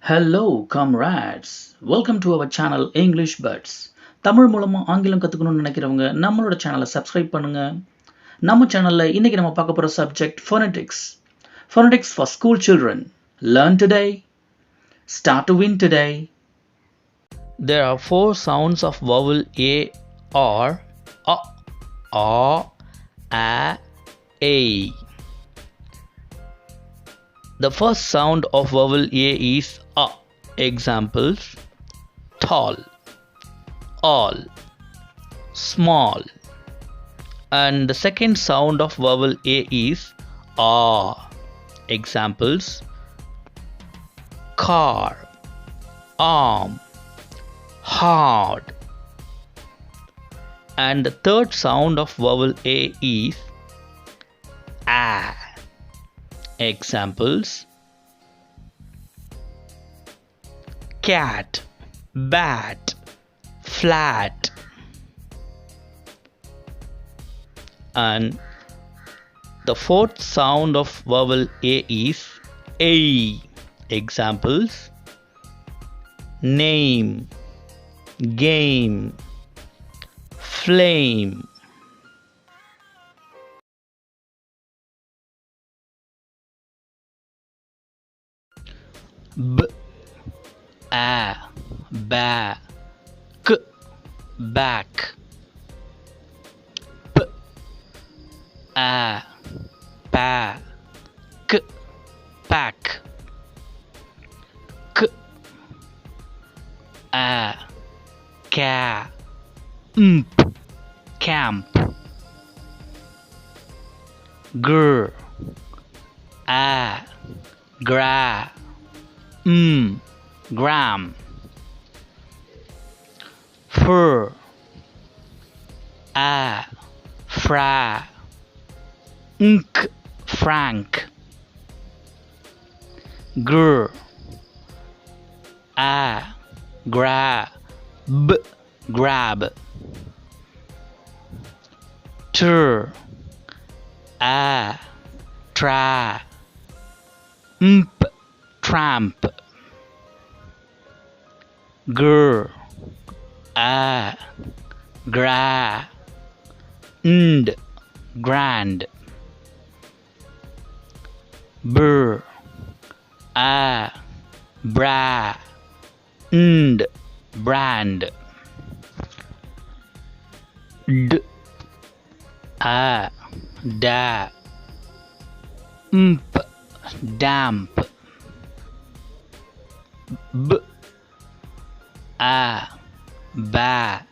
Hello, comrades. Welcome to our channel English Buds. Tamil மூலமா ஆங்கிலம் கத்துக்கணும்னு நினைக்கிறவங்க நம்மளோட சேனலை சப்ஸ்கிரைப் பண்ணுங்க. நம்ம சேனல்ல இன்னைக்கு நம்ம பார்க்க போற subject phonetics. Phonetics for school children. Learn today, start to win today. There are four sounds of vowel A or A. The first sound of vowel A is A. Examples: tall, all, small. And the second sound of vowel A is A. Examples: car, arm, hard. And the third sound of vowel A is A. Examples: cat, bat, flat. And the fourth sound of vowel A is A. Examples: name, game, flame. B, a, ba, k, back. P, a, ba, k, pack. K, a, ca, camp. Gr, a, gra, gram. Fur, a, fra, frank. Gr, a, gra, grab. Tr, a, tra, tramp. Gr, a, gra, grand. Br, a, bra, brand. D, a, da, damp. B, a, ba,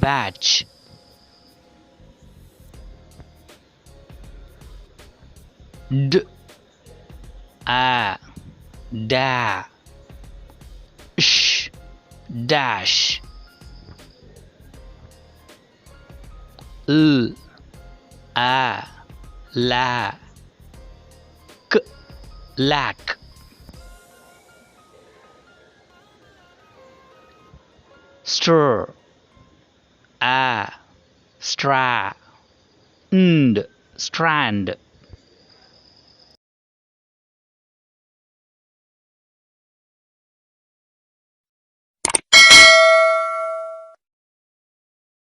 batch. D, a, da, dash. L, a, la, k, lack. Str, a, stra, strand.